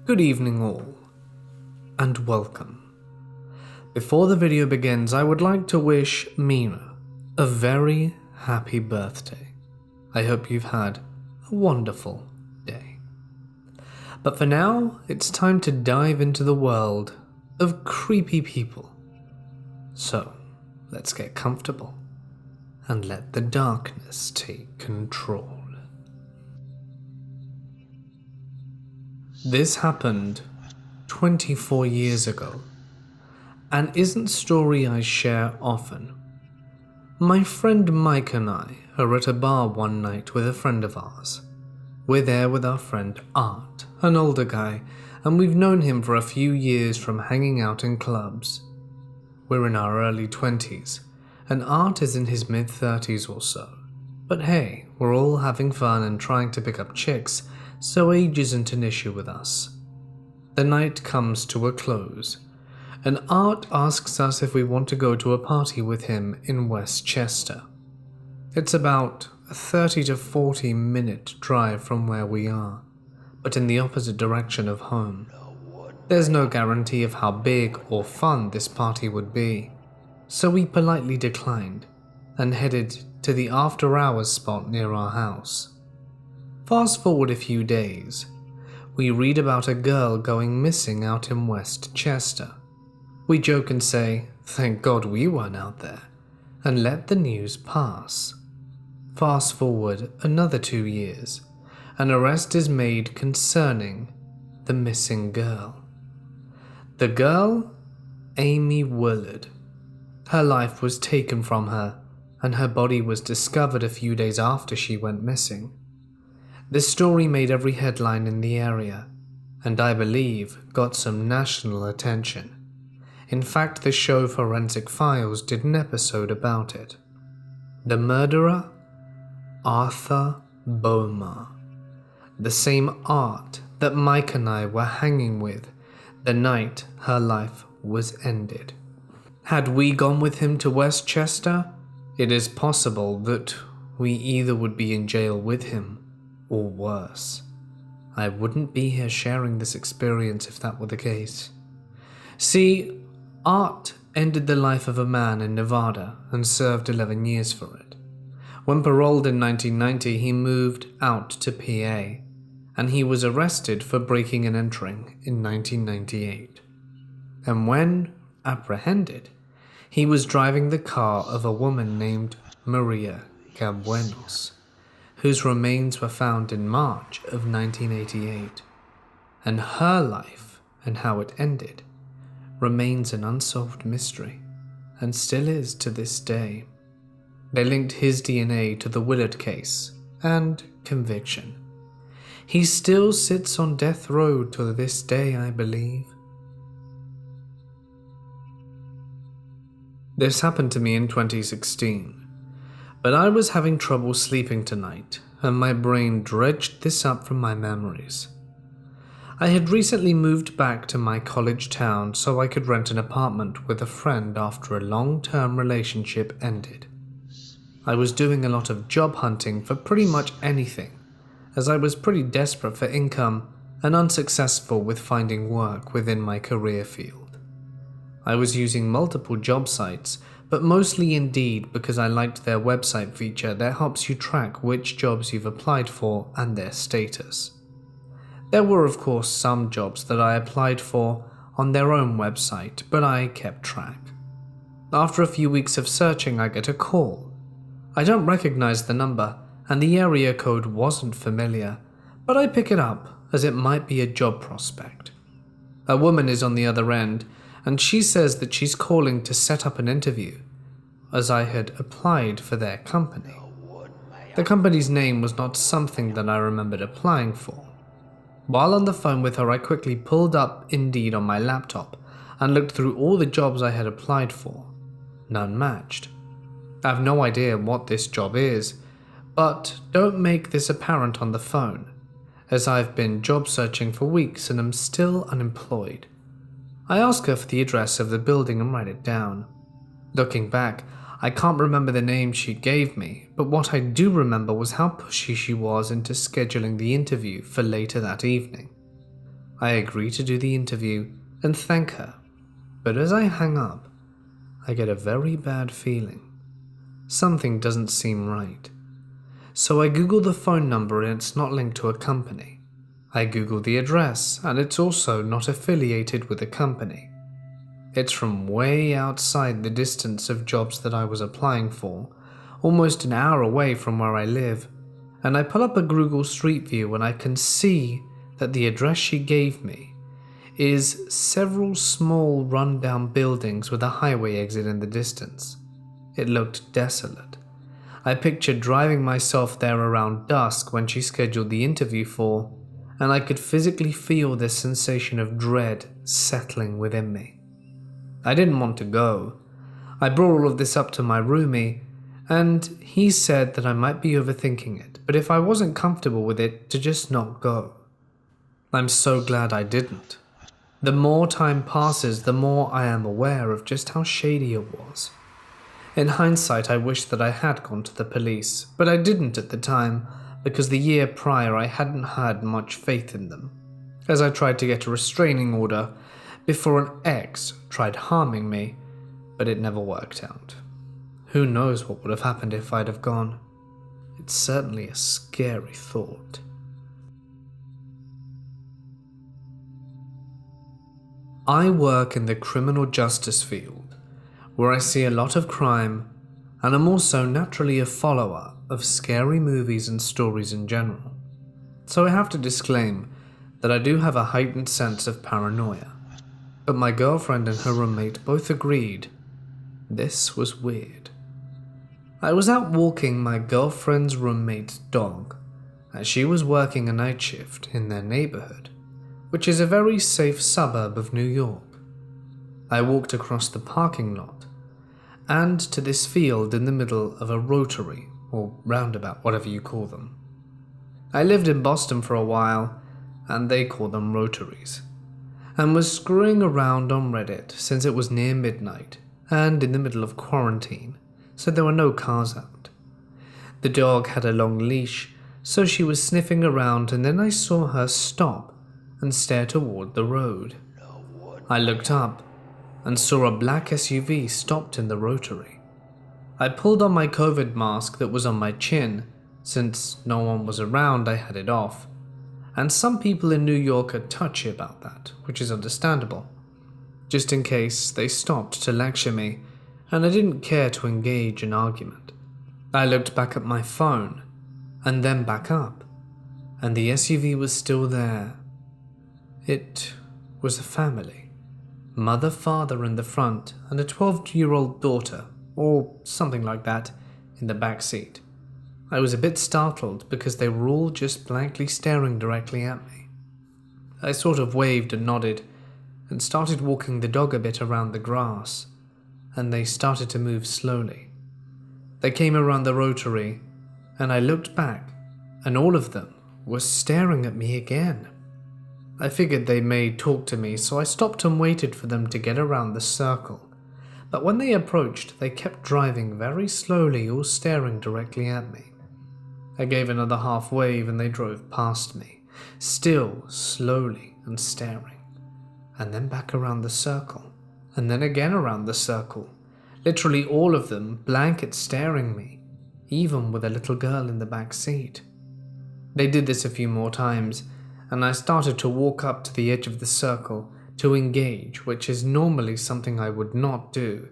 Good evening all, and welcome. Before the video begins, I would like to wish Mina a very happy birthday. I hope you've had a wonderful day. But for now, it's time to dive into the world of creepy people. So, let's get comfortable and let the darkness take control. This happened 24 years ago, and isn't a story I share often. My friend Mike and I are at a bar one night with a friend of ours. We're there with our friend Art, an older guy, and we've known him for a few years from hanging out in clubs. We're in our early 20s, and Art is in his mid-30s or so. But hey, we're all having fun and trying to pick up chicks, so age isn't an issue with us. The night comes to a close, and Art asks us if we want to go to a party with him in Westchester. It's about a 30 to 40 minute drive from where we are, but in the opposite direction of home. There's no guarantee of how big or fun this party would be, so we politely declined and headed to the after-hours spot near our house. Fast forward a few days, we read about a girl going missing out in Westchester. We joke and say, thank God we weren't out there, and let the news pass. Fast forward another 2 years, an arrest is made concerning the missing girl. The girl, Amy Willard. Her life was taken from her, and her body was discovered a few days after she went missing. This story made every headline in the area, and I believe got some national attention. In fact, the show Forensic Files did an episode about it. The murderer? Arthur Bowmer. The same Art that Mike and I were hanging with the night her life was ended. Had we gone with him to Westchester, it is possible that we either would be in jail with him, or worse. I wouldn't be here sharing this experience if that were the case. See, Art ended the life of a man in Nevada and served 11 years for it. When paroled in 1990, he moved out to PA, and he was arrested for breaking and entering in 1998. And when apprehended, he was driving the car of a woman named Maria Gabuenos, whose remains were found in March of 1988, and her life and how it ended remains an unsolved mystery, and still is to this day. They linked his DNA to the Willard case and conviction. He still sits on death row to this day, I believe. This happened to me in 2016. But I was having trouble sleeping tonight, and my brain dredged this up from my memories. I had recently moved back to my college town so I could rent an apartment with a friend after a long-term relationship ended. I was doing a lot of job hunting for pretty much anything, as I was pretty desperate for income and unsuccessful with finding work within my career field. I was using multiple job sites, but mostly Indeed because I liked their website feature that helps you track which jobs you've applied for and their status. There were of course some jobs that I applied for on their own website, but I kept track. After a few weeks of searching, I get a call. I don't recognize the number, and the area code wasn't familiar, but I pick it up as it might be a job prospect. A woman is on the other end, and she says that she's calling to set up an interview, as I had applied for their company. The company's name was not something that I remembered applying for. While on the phone with her, I quickly pulled up Indeed on my laptop and looked through all the jobs I had applied for. None matched. I have no idea what this job is, but don't make this apparent on the phone, as I've been job searching for weeks and am still unemployed. I ask her for the address of the building and write it down. Looking back, I can't remember the name she gave me, but what I do remember was how pushy she was into scheduling the interview for later that evening. I agree to do the interview and thank her, but as I hang up, I get a very bad feeling. Something doesn't seem right. So I Google the phone number and it's not linked to a company. I Google the address and it's also not affiliated with a company. It's from way outside the distance of jobs that I was applying for, almost an hour away from where I live, and I pull up a Google Street View and I can see that the address she gave me is several small rundown buildings with a highway exit in the distance. It looked desolate. I pictured driving myself there around dusk when she scheduled the interview for, and I could physically feel this sensation of dread settling within me. I didn't want to go. I brought all of this up to my roomie, and he said that I might be overthinking it, but if I wasn't comfortable with it, to just not go. I'm so glad I didn't. The more time passes, the more I am aware of just how shady it was. In hindsight, I wish that I had gone to the police, but I didn't at the time because the year prior I hadn't had much faith in them, as I tried to get a restraining order before an ex tried harming me, but it never worked out. Who knows what would have happened if I'd have gone? It's certainly a scary thought. I work in the criminal justice field, where I see a lot of crime, and I'm also naturally a follower of scary movies and stories in general. So I have to disclaim that I do have a heightened sense of paranoia, but my girlfriend and her roommate both agreed this was weird. I was out walking my girlfriend's roommate's dog, as she was working a night shift in their neighborhood, which is a very safe suburb of New York. I walked across the parking lot and to this field in the middle of a rotary, or roundabout, whatever you call them. I lived in Boston for a while, and they call them rotaries, and was screwing around on Reddit since it was near midnight and in the middle of quarantine, so there were no cars out. The dog had a long leash, so she was sniffing around, and then I saw her stop and stare toward the road. I looked up and saw a black SUV stopped in the rotary. I pulled on my COVID mask that was on my chin. Since no one was around, I had it off. And some people in New York are touchy about that, which is understandable. Just in case, they stopped to lecture me, and I didn't care to engage in argument. I looked back at my phone, and then back up, and the SUV was still there. It was a family. Mother, father in the front, and a 12-year-old daughter, or something like that, in the back seat. I was a bit startled because they were all just blankly staring directly at me. I sort of waved and nodded, and started walking the dog a bit around the grass, and they started to move slowly. They came around the rotary, and I looked back, and all of them were staring at me again. I figured they may talk to me, so I stopped and waited for them to get around the circle. But when they approached, they kept driving very slowly, all staring directly at me. I gave another half wave and they drove past me, still slowly and staring. And then back around the circle, and then again around the circle. Literally all of them blanket staring me, even with a little girl in the back seat. They did this a few more times, and I started to walk up to the edge of the circle to engage, which is normally something I would not do,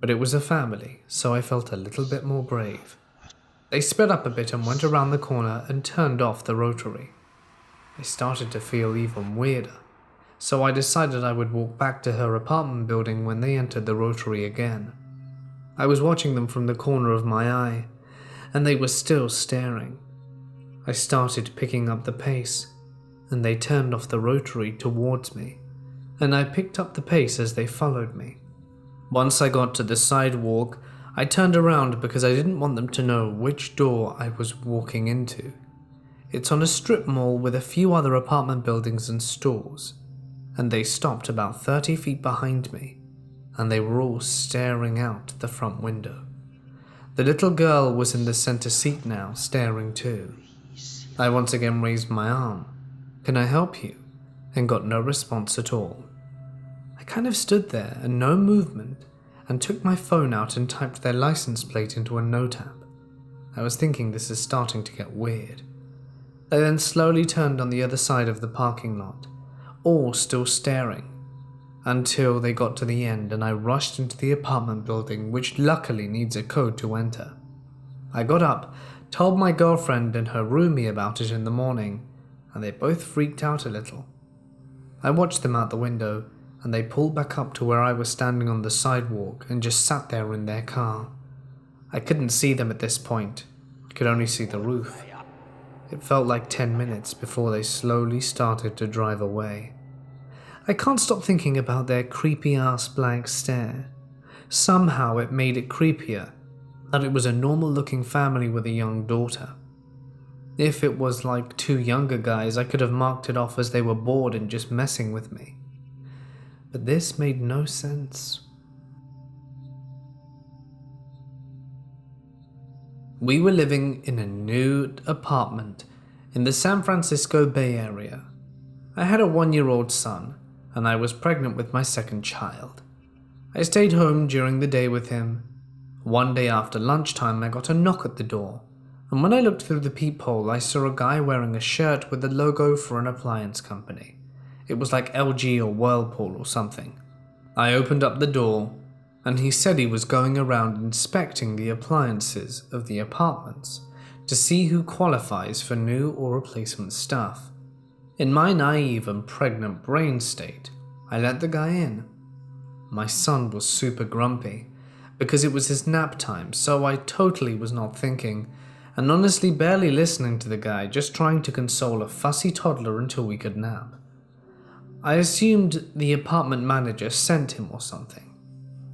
but it was a family, so I felt a little bit more brave. They sped up a bit and went around the corner and turned off the rotary. I started to feel even weirder, so I decided I would walk back to her apartment building when they entered the rotary again. I was watching them from the corner of my eye, and they were still staring. I started picking up the pace, and they turned off the rotary towards me, and I picked up the pace as they followed me. Once I got to the sidewalk, I turned around because I didn't want them to know which door I was walking into. It's on a strip mall with a few other apartment buildings and stores, and they stopped about 30 feet behind me, and they were all staring out the front window. The little girl was in the center seat now, staring too. I once again raised my arm. "Can I help you?" and got no response at all. I kind of stood there and no movement, and took my phone out and typed their license plate into a note app. I was thinking this is starting to get weird. They then slowly turned on the other side of the parking lot, all still staring, until they got to the end and I rushed into the apartment building, which luckily needs a code to enter. I got up, told my girlfriend and her roomie about it in the morning, and they both freaked out a little. I watched them out the window, and they pulled back up to where I was standing on the sidewalk and just sat there in their car. I couldn't see them at this point, I could only see the roof. It felt like 10 minutes before they slowly started to drive away. I can't stop thinking about their creepy-ass blank stare. Somehow it made it creepier that it was a normal-looking family with a young daughter. If it was like two younger guys, I could have marked it off as they were bored and just messing with me. But this made no sense. We were living in a new apartment in the San Francisco Bay Area. I had a 1-year-old son, and I was pregnant with my second child. I stayed home during the day with him. One day after lunchtime, I got a knock at the door, and when I looked through the peephole, I saw a guy wearing a shirt with the logo for an appliance company. It was like LG or Whirlpool or something. I opened up the door, and he said he was going around inspecting the appliances of the apartments to see who qualifies for new or replacement stuff. In my naive and pregnant brain state, I let the guy in. My son was super grumpy because it was his nap time, so I totally was not thinking and honestly barely listening to the guy, just trying to console a fussy toddler until we could nap. I assumed the apartment manager sent him or something.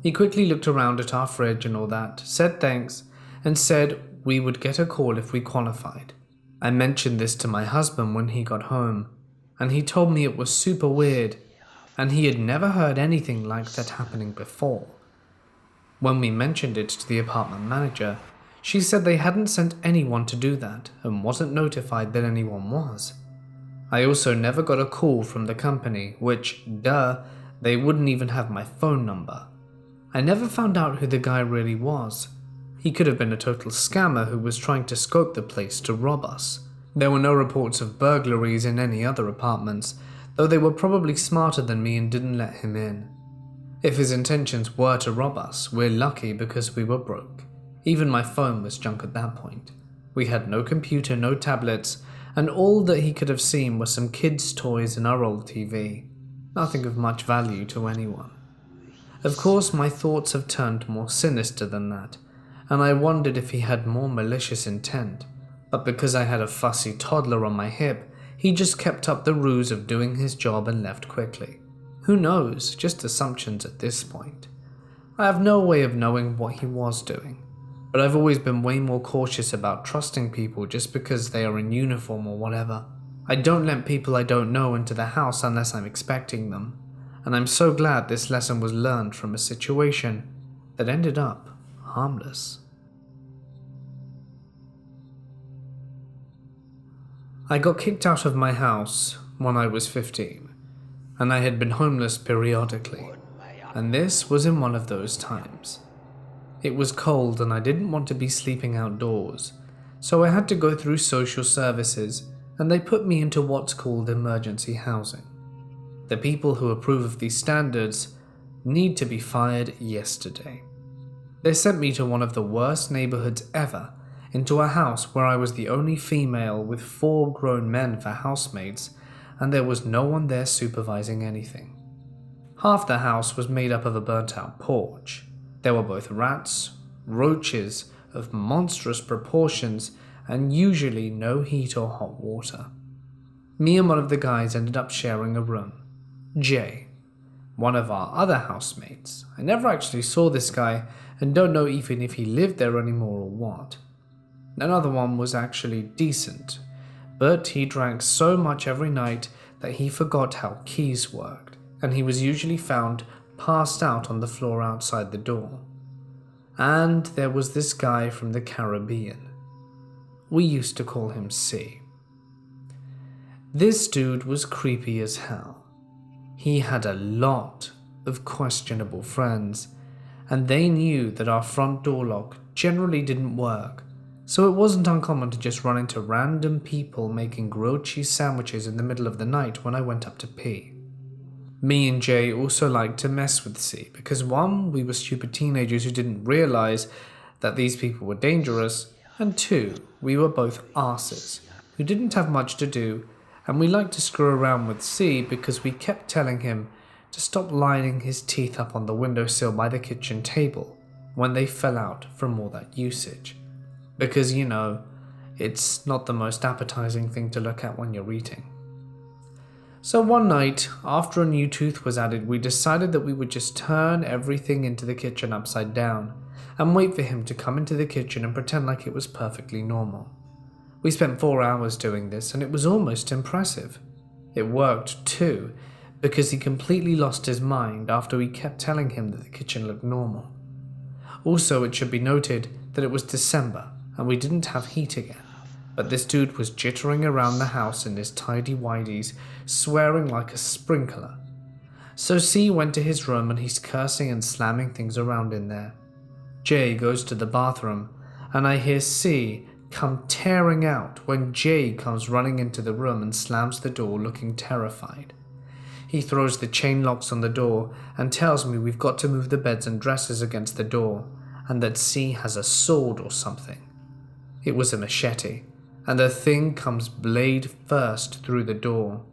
He quickly looked around at our fridge and all that, said thanks, and said we would get a call if we qualified. I mentioned this to my husband when he got home, and he told me it was super weird, and he had never heard anything like that happening before. When we mentioned it to the apartment manager, she said they hadn't sent anyone to do that and wasn't notified that anyone was. I also never got a call from the company, which, they wouldn't even have my phone number. I never found out who the guy really was. He could have been a total scammer who was trying to scope the place to rob us. There were no reports of burglaries in any other apartments, though they were probably smarter than me and didn't let him in. If his intentions were to rob us, we're lucky because we were broke. Even my phone was junk at that point. We had no computer, no tablets, and all that he could have seen was some kids' toys and our old TV. Nothing of much value to anyone. Of course, my thoughts have turned more sinister than that, and I wondered if he had more malicious intent. But because I had a fussy toddler on my hip, he just kept up the ruse of doing his job and left quickly. Who knows? Just assumptions at this point. I have no way of knowing what he was doing, but I've always been way more cautious about trusting people just because they are in uniform or whatever. I don't let people I don't know into the house unless I'm expecting them, and I'm so glad this lesson was learned from a situation that ended up harmless. I got kicked out of my house when I was 15, and I had been homeless periodically, and this was in one of those times. It was cold and I didn't want to be sleeping outdoors, so I had to go through social services, and they put me into what's called emergency housing. The people who approve of these standards need to be fired yesterday. They sent me to one of the worst neighborhoods ever, into a house where I was the only female with 4 grown men for housemates, and there was no one there supervising anything. Half the house was made up of a burnt-out porch. There were both rats, roaches of monstrous proportions, and usually no heat or hot water. Me and one of the guys ended up sharing a room. Jay, one of our other housemates. I never actually saw this guy and don't know even if he lived there anymore or what. Another one was actually decent, but he drank so much every night that he forgot how keys worked, and he was usually found passed out on the floor outside the door. And there was this guy from the Caribbean. We used to call him C. This dude was creepy as hell. He had a lot of questionable friends, and they knew that our front door lock generally didn't work, so it wasn't uncommon to just run into random people making grilled cheese sandwiches in the middle of the night when I went up to pee. Me and Jay also liked to mess with C because 1, we were stupid teenagers who didn't realize that these people were dangerous, and 2, we were both arses who didn't have much to do, and we liked to screw around with C because we kept telling him to stop lining his teeth up on the windowsill by the kitchen table when they fell out from all that usage. Because, it's not the most appetizing thing to look at when you're eating. So one night, after a new tooth was added, we decided that we would just turn everything into the kitchen upside down and wait for him to come into the kitchen and pretend like it was perfectly normal. We spent 4 hours doing this, and it was almost impressive. It worked too, because he completely lost his mind after we kept telling him that the kitchen looked normal. Also, it should be noted that it was December and we didn't have heat again, but this dude was jittering around the house in his tidy-whities, swearing like a sprinkler. So C went to his room and he's cursing and slamming things around in there. J goes to the bathroom and I hear C come tearing out when J comes running into the room and slams the door looking terrified. He throws the chain locks on the door and tells me we've got to move the beds and dressers against the door and that C has a sword or something. It was a machete, and the thing comes blade first through the door,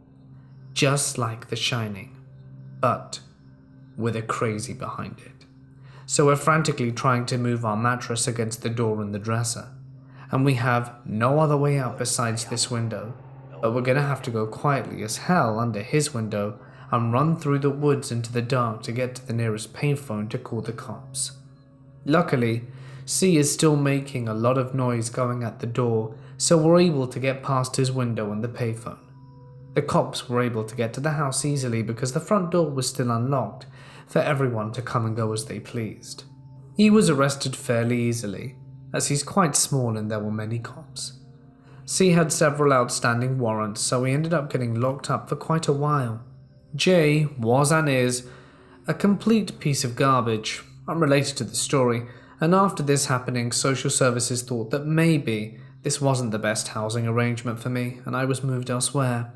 just like The Shining, but with a crazy behind it. So we're frantically trying to move our mattress against the door and the dresser, and we have no other way out besides this window, but we're gonna have to go quietly as hell under his window and run through the woods into the dark to get to the nearest payphone to call the cops. Luckily, C is still making a lot of noise going at the door, so we're able to get past his window and the payphone. The cops were able to get to the house easily because the front door was still unlocked for everyone to come and go as they pleased. He was arrested fairly easily, as he's quite small and there were many cops. C had several outstanding warrants, so we ended up getting locked up for quite a while. J was and is a complete piece of garbage, unrelated to the story, and after this happening, social services thought that maybe this wasn't the best housing arrangement for me and I was moved elsewhere.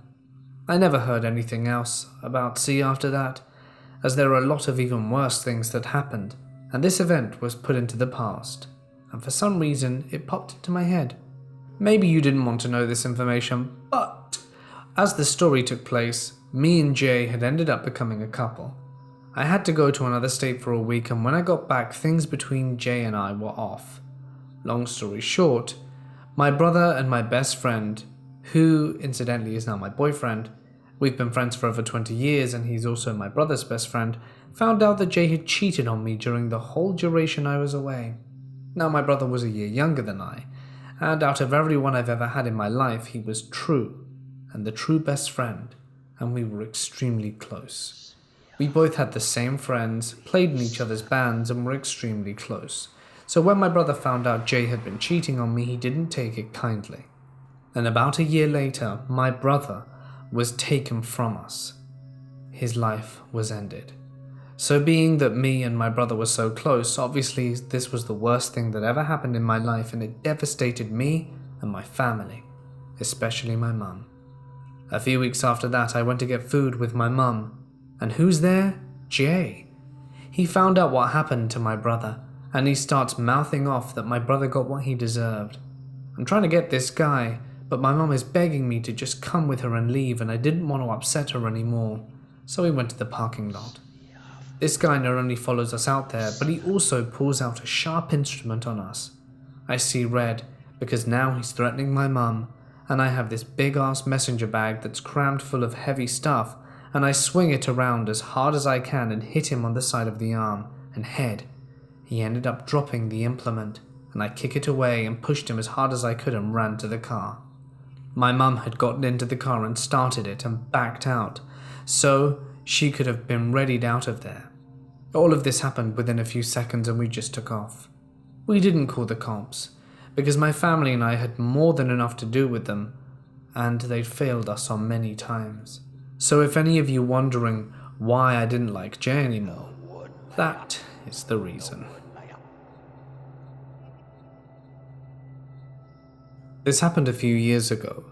I never heard anything else about C after that, as there are a lot of even worse things that happened, and this event was put into the past, and for some reason it popped into my head. Maybe you didn't want to know this information, but as the story took place, me and Jay had ended up becoming a couple. I had to go to another state for a week, and when I got back, things between Jay and I were off. Long story short, my brother and my best friend, who incidentally is now my boyfriend, we've been friends for over 20 years and he's also my brother's best friend, found out that Jay had cheated on me during the whole duration I was away. Now my brother was a year younger than I, and out of everyone I've ever had in my life, he was true, and the true best friend, and we were extremely close. We both had the same friends, played in each other's bands, and were extremely close. So when my brother found out Jay had been cheating on me, he didn't take it kindly. And about a year later, my brother was taken from us. His life was ended. So being that me and my brother were so close, obviously this was the worst thing that ever happened in my life, and it devastated me and my family, especially my mum. A few weeks after that, I went to get food with my mum. And who's there? Jay. He found out what happened to my brother, and he starts mouthing off that my brother got what he deserved. I'm trying to get this guy, but my mum is begging me to just come with her and leave, and I didn't want to upset her anymore, so we went to the parking lot. This guy not only follows us out there, but he also pulls out a sharp instrument on us. I see red, because now he's threatening my mum, and I have this big-ass messenger bag that's crammed full of heavy stuff, and I swing it around as hard as I can and hit him on the side of the arm and head. He ended up dropping the implement, and I kick it away and pushed him as hard as I could and ran to the car. My mum had gotten into the car and started it and backed out, so she could have been readied out of there. All of this happened within a few seconds and we just took off. We didn't call the cops, because my family and I had more than enough to do with them, and they'd failed us on many times. So if any of you wondering why I didn't like Jay anymore, that is the reason. This happened a few years ago,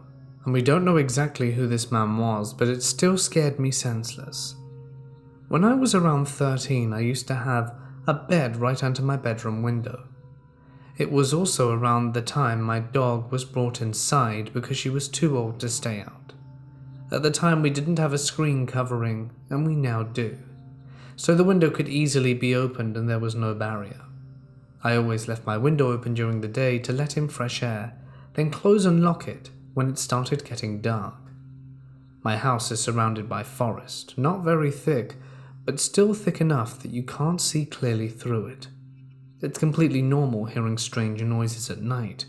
and we don't know exactly who this man was, but it still scared me senseless. When I was around 13, I used to have a bed right under my bedroom window. It was also around the time my dog was brought inside because she was too old to stay out. At the time we didn't have a screen covering, and we now do, so the window could easily be opened and there was no barrier. I always left my window open during the day to let in fresh air, then close and lock it when it started getting dark. My house is surrounded by forest, not very thick, but still thick enough that you can't see clearly through it. It's completely normal hearing strange noises at night,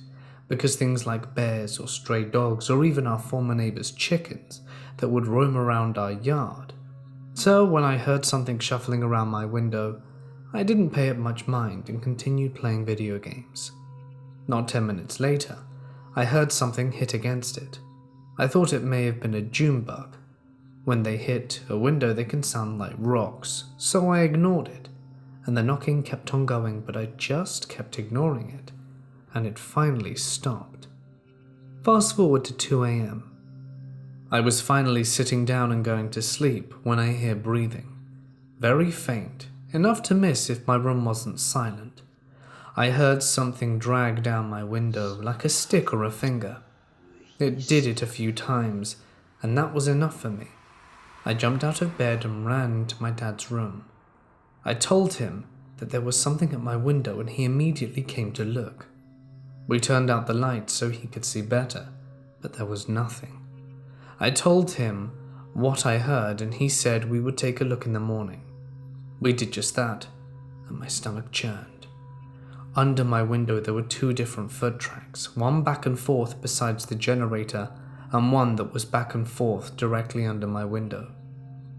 because things like bears or stray dogs or even our former neighbor's chickens that would roam around our yard. So when I heard something shuffling around my window, I didn't pay it much mind and continued playing video games. Not 10 minutes later, I heard something hit against it. I thought it may have been a June bug. When they hit a window, they can sound like rocks, so I ignored it, and the knocking kept on going, but I just kept ignoring it, and it finally stopped. Fast forward to 2 a.m. I was finally sitting down and going to sleep when I hear breathing. Very faint, enough to miss if my room wasn't silent. I heard something drag down my window like a stick or a finger. It did it a few times, and that was enough for me. I jumped out of bed and ran to my dad's room. I told him that there was something at my window and he immediately came to look. We turned out the light so he could see better, but there was nothing. I told him what I heard and he said we would take a look in the morning. We did just that, and my stomach churned. Under my window there were 2 different foot tracks, one back and forth besides the generator and one that was back and forth directly under my window.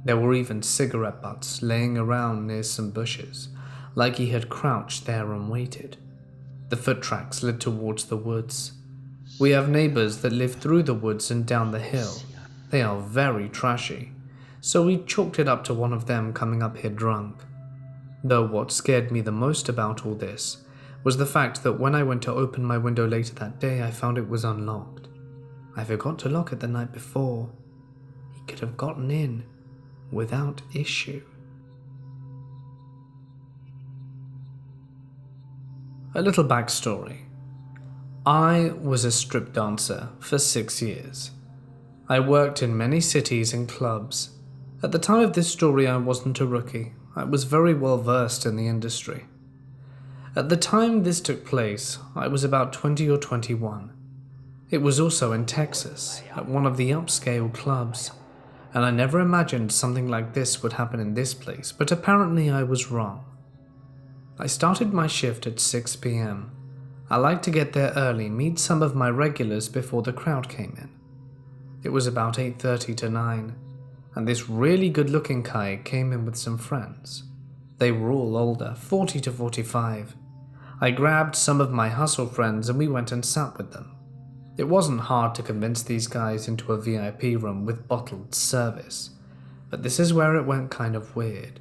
There were even cigarette butts laying around near some bushes, like he had crouched there and waited. The foot tracks led towards the woods. We have neighbors that live through the woods and down the hill. They are very trashy, so we chalked it up to one of them coming up here drunk. Though what scared me the most about all this was the fact that when I went to open my window later that day, I found it was unlocked. I forgot to lock it the night before. He could have gotten in without issue. A little backstory. I was a strip dancer for 6 years. I worked in many cities and clubs. At the time of this story, I wasn't a rookie. I was very well versed in the industry. At the time this took place, I was about 20 or 21. It was also in Texas, at one of the upscale clubs, and I never imagined something like this would happen in this place, but apparently I was wrong. I started my shift at 6 p.m. I liked to get there early, meet some of my regulars before the crowd came in. It was about 8:30 to 9, and this really good-looking guy came in with some friends. They were all older, 40 to 45. I grabbed some of my hustle friends and we went and sat with them. It wasn't hard to convince these guys into a VIP room with bottled service, but this is where it went kind of weird.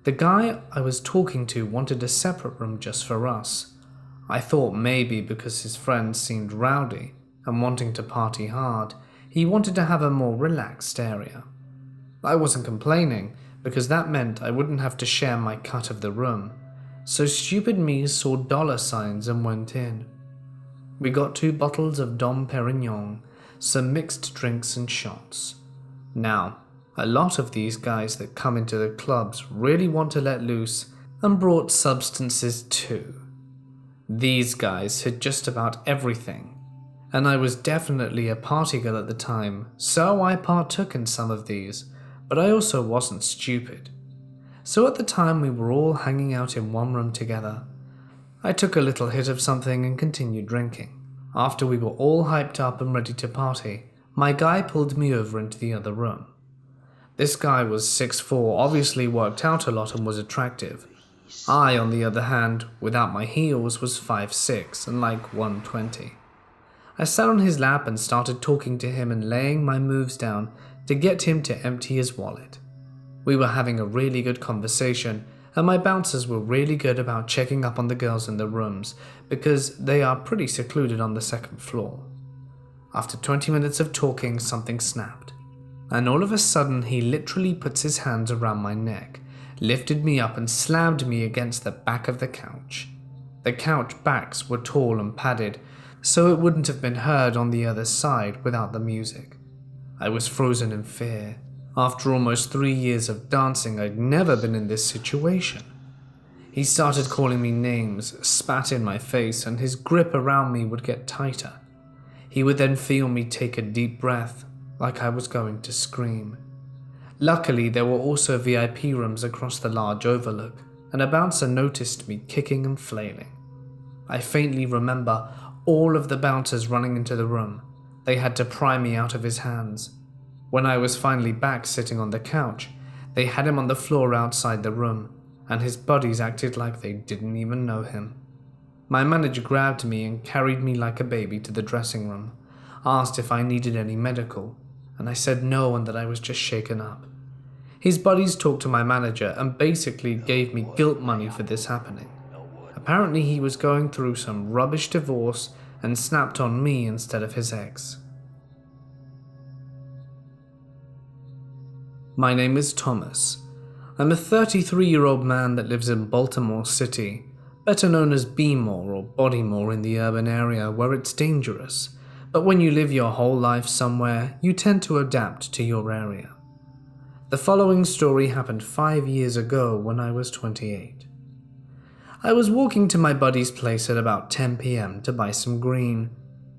The guy I was talking to wanted a separate room just for us. I thought maybe because his friends seemed rowdy and wanting to party hard, he wanted to have a more relaxed area. I wasn't complaining because that meant I wouldn't have to share my cut of the room, so stupid me saw dollar signs and went in. We got 2 bottles of Dom Perignon, some mixed drinks and shots. Now, a lot of these guys that come into the clubs really want to let loose and brought substances too. These guys had just about everything, and I was definitely a party girl at the time, so I partook in some of these, but I also wasn't stupid. So at the time we were all hanging out in one room together. I took a little hit of something and continued drinking. After we were all hyped up and ready to party, my guy pulled me over into the other room. This guy was 6'4", obviously worked out a lot and was attractive. I, on the other hand, without my heels, was 5'6" and like 120. I sat on his lap and started talking to him and laying my moves down to get him to empty his wallet. We were having a really good conversation, and my bouncers were really good about checking up on the girls in the rooms because they are pretty secluded on the second floor. After 20 minutes of talking, something snapped, and all of a sudden he literally puts his hands around my neck, lifted me up and slammed me against the back of the couch. The couch backs were tall and padded, so it wouldn't have been heard on the other side without the music. I was frozen in fear. After almost 3 years of dancing, I'd never been in this situation. He started calling me names, spat in my face, and his grip around me would get tighter. He would then feel me take a deep breath, like I was going to scream. Luckily, there were also VIP rooms across the large overlook, and a bouncer noticed me kicking and flailing. I faintly remember all of the bouncers running into the room. They had to pry me out of his hands. When I was finally back sitting on the couch, they had him on the floor outside the room, and his buddies acted like they didn't even know him. My manager grabbed me and carried me like a baby to the dressing room, asked if I needed any medical, and I said no and that I was just shaken up. His buddies talked to my manager and basically gave me guilt money for this happening. Apparently he was going through some rubbish divorce and snapped on me instead of his ex. My name is Thomas. I'm a 33-year-old man that lives in Baltimore City, better known as B-More or Bodymore in the urban area where it's dangerous, but when you live your whole life somewhere, you tend to adapt to your area. The following story happened 5 years ago when I was 28. I was walking to my buddy's place at about 10 p.m. to buy some green.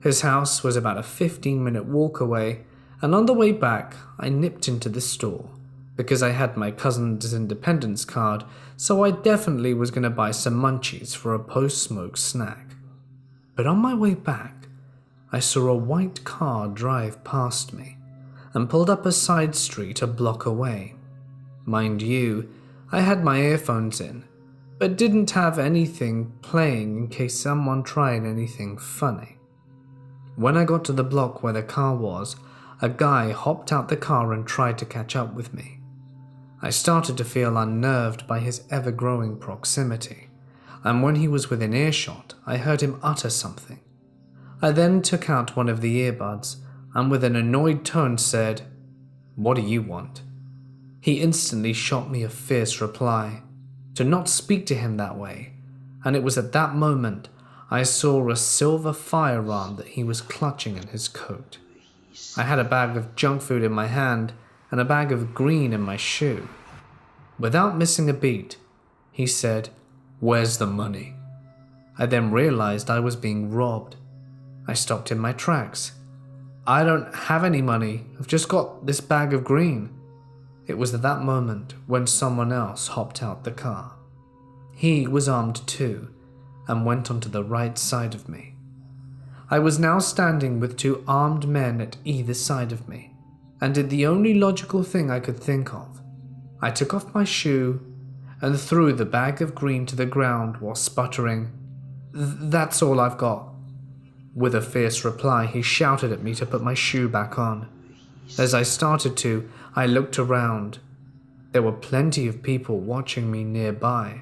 His house was about a 15-minute walk away, and on the way back, I nipped into the store because I had my cousin's independence card, so I definitely was going to buy some munchies for a post-smoke snack. But on my way back, I saw a white car drive past me and pulled up a side street a block away. Mind you, I had my earphones in, but didn't have anything playing in case someone tried anything funny. When I got to the block where the car was, a guy hopped out the car and tried to catch up with me. I started to feel unnerved by his ever-growing proximity, and when he was within earshot, I heard him utter something. I then took out one of the earbuds and with an annoyed tone said, "What do you want?" He instantly shot me a fierce reply, to not speak to him that way, and it was at that moment I saw a silver firearm that he was clutching in his coat. I had a bag of junk food in my hand and a bag of green in my shoe. Without missing a beat, he said, "Where's the money?" I then realized I was being robbed. I stopped in my tracks. "I don't have any money, I've just got this bag of green." It was at that moment when someone else hopped out the car. He was armed too, and went onto the right side of me. I was now standing with 2 armed men at either side of me, and did the only logical thing I could think of. I took off my shoe and threw the bag of green to the ground while sputtering, "That's all I've got." With a fierce reply, he shouted at me to put my shoe back on. As I started to, I looked around. There were plenty of people watching me nearby,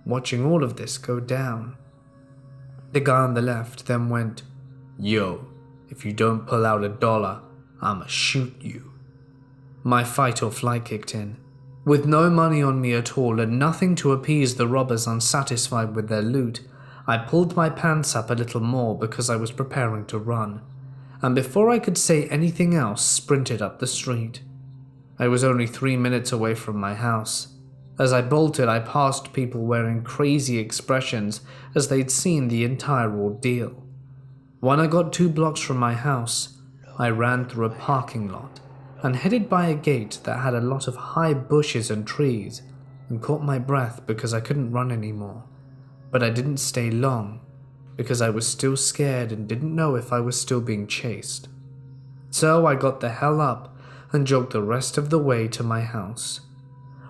watching all of this go down. The guy on the left then went, "Yo, if you don't pull out $1, I'ma shoot you." My fight or flight kicked in. With no money on me at all and nothing to appease the robbers unsatisfied with their loot, I pulled my pants up a little more because I was preparing to run, and before I could say anything else, sprinted up the street. I was only 3 minutes away from my house. As I bolted, I passed people wearing crazy expressions as they'd seen the entire ordeal. When I got 2 blocks from my house, I ran through a parking lot and headed by a gate that had a lot of high bushes and trees and caught my breath because I couldn't run anymore. But I didn't stay long because I was still scared and didn't know if I was still being chased. So I got the hell up and jogged the rest of the way to my house.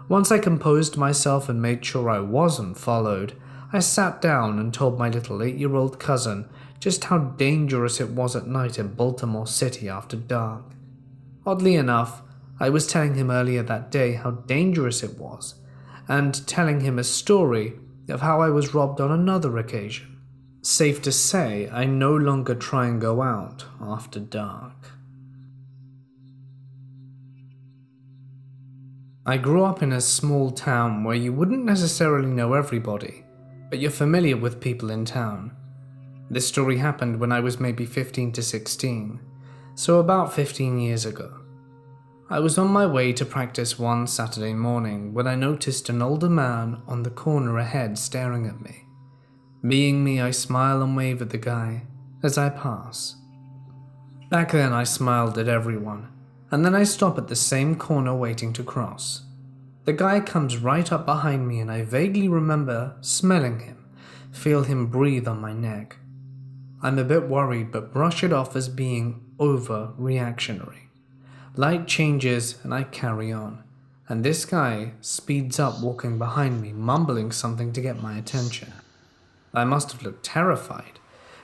Once I composed myself and made sure I wasn't followed, I sat down and told my little 8-year-old cousin just how dangerous it was at night in Baltimore City after dark. Oddly enough, I was telling him earlier that day how dangerous it was, and telling him a story of how I was robbed on another occasion. Safe to say, I no longer try and go out after dark. I grew up in a small town where you wouldn't necessarily know everybody, but you're familiar with people in town. This story happened when I was maybe 15 to 16, so about 15 years ago. I was on my way to practice one Saturday morning when I noticed an older man on the corner ahead staring at me. Being me, I smile and wave at the guy as I pass. Back then I smiled at everyone, and then I stop at the same corner waiting to cross. The guy comes right up behind me and I vaguely remember smelling him, feel him breathe on my neck. I'm a bit worried but brush it off as being overreactionary. Light changes and I carry on, and this guy speeds up walking behind me, mumbling something to get my attention. I must have looked terrified,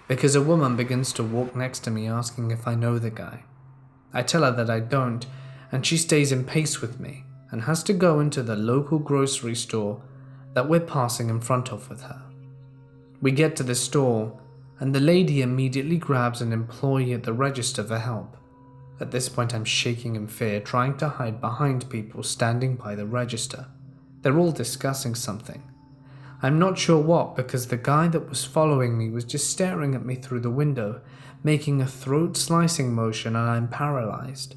because a woman begins to walk next to me asking if I know the guy. I tell her that I don't, and she stays in pace with me and has to go into the local grocery store that we're passing in front of with her. We get to the store, and the lady immediately grabs an employee at the register for help. At this point I'm shaking in fear, trying to hide behind people standing by the register. They're all discussing something. I'm not sure what, because the guy that was following me was just staring at me through the window, making a throat-slicing motion, and I'm paralyzed.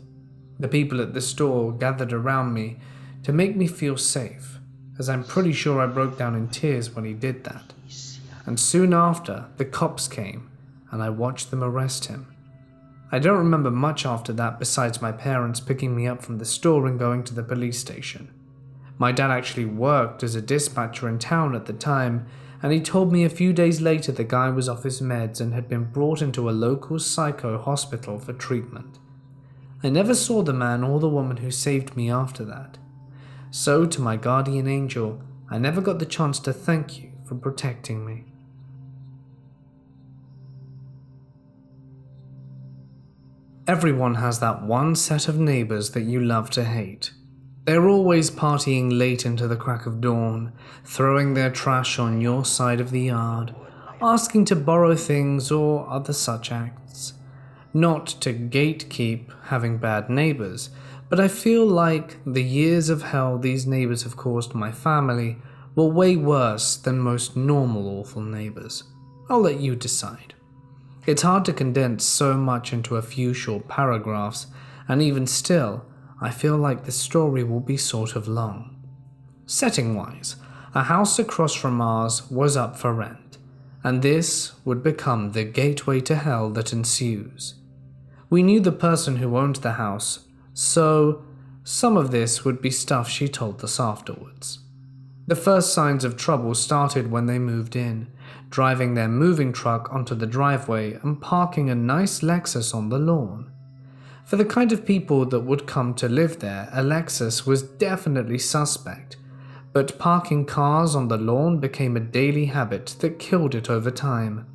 The people at the store gathered around me to make me feel safe, as I'm pretty sure I broke down in tears when he did that. And soon after, the cops came, and I watched them arrest him. I don't remember much after that besides my parents picking me up from the store and going to the police station. My dad actually worked as a dispatcher in town at the time, and he told me a few days later the guy was off his meds and had been brought into a local psycho hospital for treatment. I never saw the man or the woman who saved me after that. So, to my guardian angel, I never got the chance to thank you for protecting me. Everyone has that one set of neighbors that you love to hate. They're always partying late into the crack of dawn, throwing their trash on your side of the yard, asking to borrow things or other such acts. Not to gatekeep having bad neighbors, but I feel like the years of hell these neighbors have caused my family were way worse than most normal awful neighbors. I'll let you decide. It's hard to condense so much into a few short paragraphs, and even still, I feel like this story will be sort of long. Setting-wise, a house across from ours was up for rent, and this would become the gateway to hell that ensues. We knew the person who owned the house, so some of this would be stuff she told us afterwards. The first signs of trouble started when they moved in, driving their moving truck onto the driveway and parking a nice Lexus on the lawn. For the kind of people that would come to live there, a Lexus was definitely suspect, but parking cars on the lawn became a daily habit that killed it over time.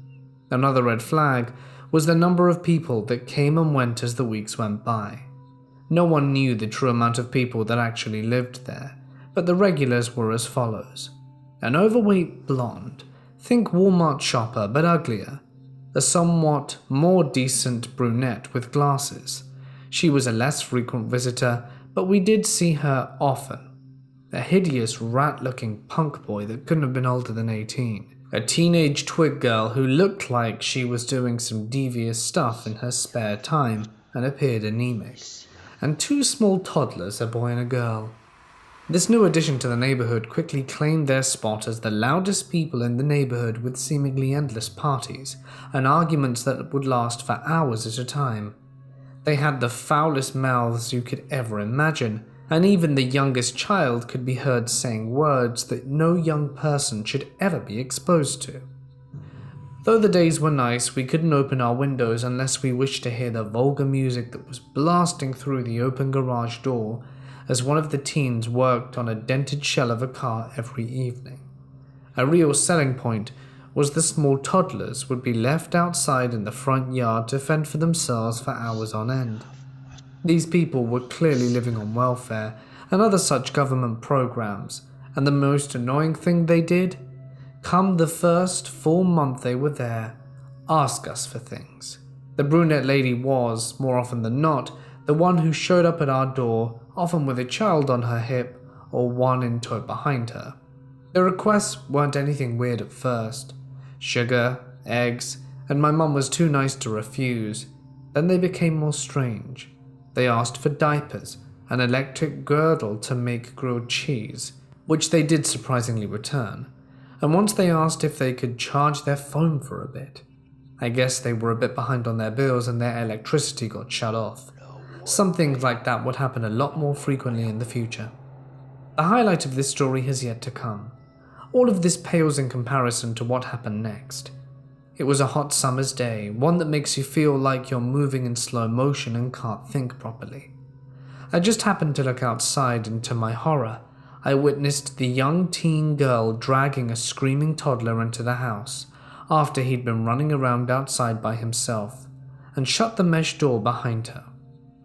Another red flag was the number of people that came and went as the weeks went by. No one knew the true amount of people that actually lived there, but the regulars were as follows. An overweight blonde, think Walmart shopper but uglier. A somewhat more decent brunette with glasses. She was a less frequent visitor, but we did see her often. A hideous rat-looking punk boy that couldn't have been older than 18. A teenage twig girl who looked like she was doing some devious stuff in her spare time and appeared anemic. And two small toddlers, a boy and a girl. This new addition to the neighborhood quickly claimed their spot as the loudest people in the neighborhood, with seemingly endless parties and arguments that would last for hours at a time. They had the foulest mouths you could ever imagine, and even the youngest child could be heard saying words that no young person should ever be exposed to. Though the days were nice, we couldn't open our windows unless we wished to hear the vulgar music that was blasting through the open garage door as one of the teens worked on a dented shell of a car every evening. A real selling point was the small toddlers would be left outside in the front yard to fend for themselves for hours on end. These people were clearly living on welfare and other such government programs, and the most annoying thing they did? Come the first full month they were there, ask us for things. The brunette lady was, more often than not, the one who showed up at our door, often with a child on her hip or one in tow behind her. The requests weren't anything weird at first. Sugar, eggs, and my mum was too nice to refuse. Then they became more strange. They asked for diapers, an electric girdle to make grilled cheese, which they did surprisingly return, and once they asked if they could charge their phone for a bit. I guess they were a bit behind on their bills and their electricity got shut off. Something like that would happen a lot more frequently in the future. The highlight of this story has yet to come. All of this pales in comparison to what happened next. It was a hot summer's day, one that makes you feel like you're moving in slow motion and can't think properly. I just happened to look outside, and to my horror, I witnessed the young teen girl dragging a screaming toddler into the house after he'd been running around outside by himself, and shut the mesh door behind her.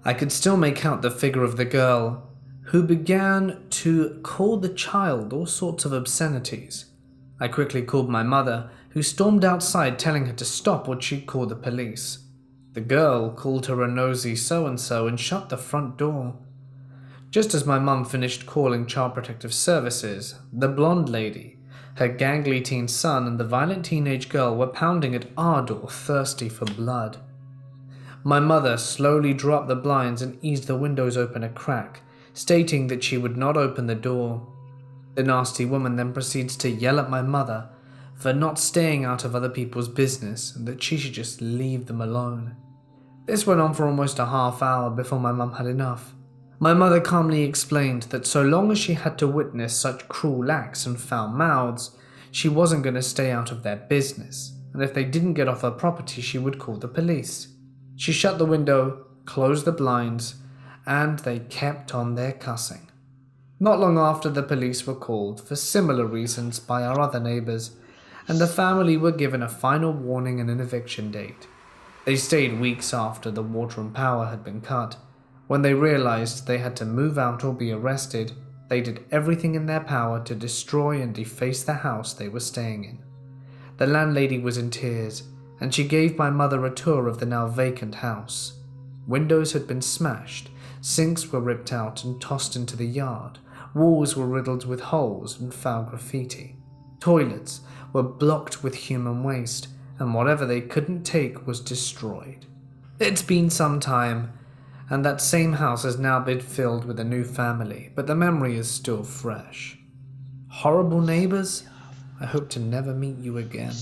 I could still make out the figure of the girl, who began to call the child all sorts of obscenities. I quickly called my mother, who stormed outside telling her to stop or she'd call the police. The girl called her a nosy so-and-so and shut the front door. Just as my mum finished calling Child Protective Services, the blonde lady, her gangly teen son, and the violent teenage girl were pounding at our door, thirsty for blood. My mother slowly drew up the blinds and eased the windows open a crack, stating that she would not open the door. The nasty woman then proceeds to yell at my mother for not staying out of other people's business and that she should just leave them alone. This went on for almost a half hour before my mum had enough. My mother calmly explained that so long as she had to witness such cruel acts and foul mouths, she wasn't going to stay out of their business, and if they didn't get off her property, she would call the police. She shut the window, closed the blinds, and they kept on their cussing. Not long after, the police were called for similar reasons by our other neighbors, and the family were given a final warning and an eviction date. They stayed weeks after the water and power had been cut. When they realized they had to move out or be arrested, they did everything in their power to destroy and deface the house they were staying in. The landlady was in tears, and she gave my mother a tour of the now vacant house. Windows had been smashed, sinks were ripped out and tossed into the yard, walls were riddled with holes and foul graffiti. Toilets were blocked with human waste, and whatever they couldn't take was destroyed. It's been some time, and that same house has now been filled with a new family, but the memory is still fresh. Horrible neighbors, I hope to never meet you again.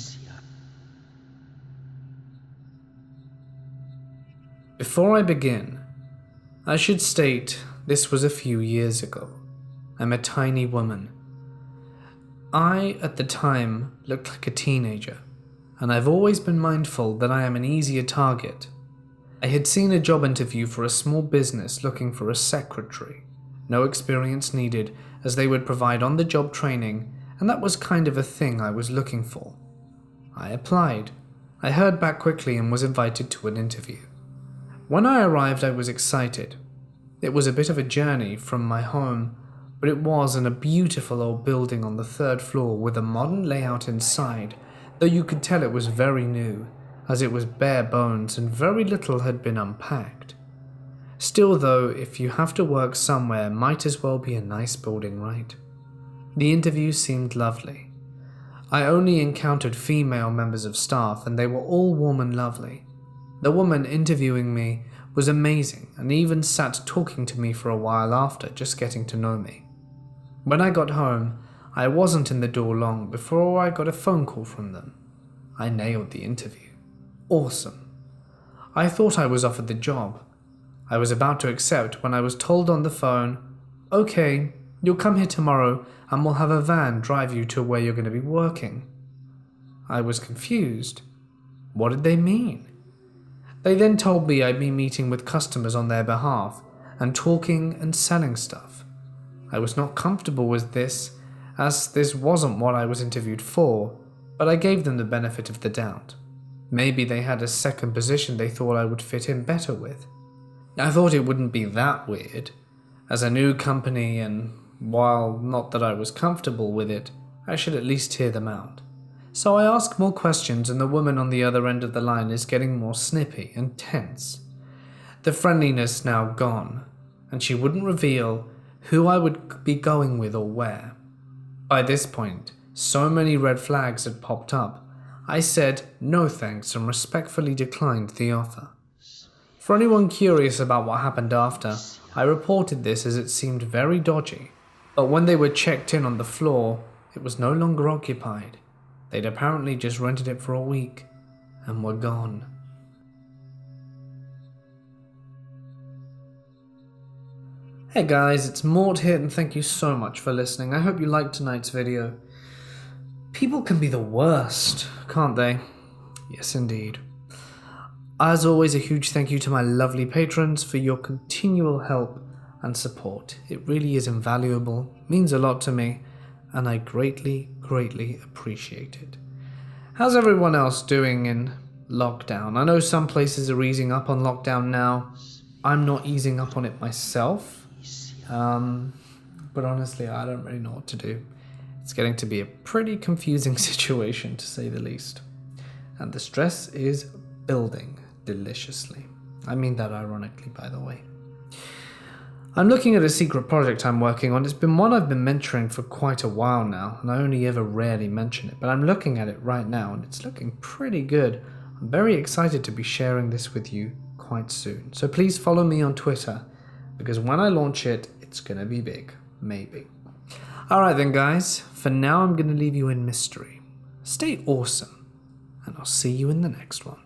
Before I begin, I should state this was a few years ago. I'm a tiny woman. I, at the time, looked like a teenager, and I've always been mindful that I am an easier target. I had seen a job interview for a small business looking for a secretary. No experience needed, as they would provide on-the-job training, and that was kind of a thing I was looking for. I applied. I heard back quickly and was invited to an interview. When I arrived, I was excited. It was a bit of a journey from my home, but it was in a beautiful old building on the 3rd floor with a modern layout inside, though you could tell it was very new, as it was bare bones and very little had been unpacked. Still though, if you have to work somewhere, might as well be a nice building, right? The interview seemed lovely. I only encountered female members of staff and they were all warm and lovely. The woman interviewing me was amazing and even sat talking to me for a while after, just getting to know me. When I got home, I wasn't in the door long before I got a phone call from them. I nailed the interview. Awesome. I thought I was offered the job. I was about to accept when I was told on the phone, "Okay, you'll come here tomorrow and we'll have a van drive you to where you're going to be working." I was confused. What did they mean? They then told me I'd be meeting with customers on their behalf and talking and selling stuff. I was not comfortable with this, as this wasn't what I was interviewed for, but I gave them the benefit of the doubt. Maybe they had a second position they thought I would fit in better with. I thought it wouldn't be that weird, as a new company, and while not that I was comfortable with it, I should at least hear them out. So I ask more questions, and the woman on the other end of the line is getting more snippy and tense. The friendliness now gone, and she wouldn't reveal who I would be going with or where. By this point, so many red flags had popped up, I said no thanks and respectfully declined the offer. For anyone curious about what happened after, I reported this as it seemed very dodgy, but when they were checked in on the floor, it was no longer occupied. They'd apparently just rented it for a week and were gone. Hey guys, it's Mort here, and thank you so much for listening. I hope you liked tonight's video. People can be the worst, can't they? Yes, indeed. As always, a huge thank you to my lovely patrons for your continual help and support. It really is invaluable, means a lot to me, and I greatly, greatly appreciate it. How's everyone else doing in lockdown? I know some places are easing up on lockdown now. I'm not easing up on it myself. But honestly, I don't really know what to do. It's getting to be a pretty confusing situation, to say the least. And the stress is building deliciously. I mean that ironically, by the way. I'm looking at a secret project I'm working on. It's been one I've been mentoring for quite a while now, and I only ever rarely mention it, but I'm looking at it right now, and it's looking pretty good. I'm very excited to be sharing this with you quite soon. So please follow me on Twitter, because when I launch it, it's gonna be big. Maybe. Alright then guys, for now I'm gonna leave you in mystery. Stay awesome, and I'll see you in the next one.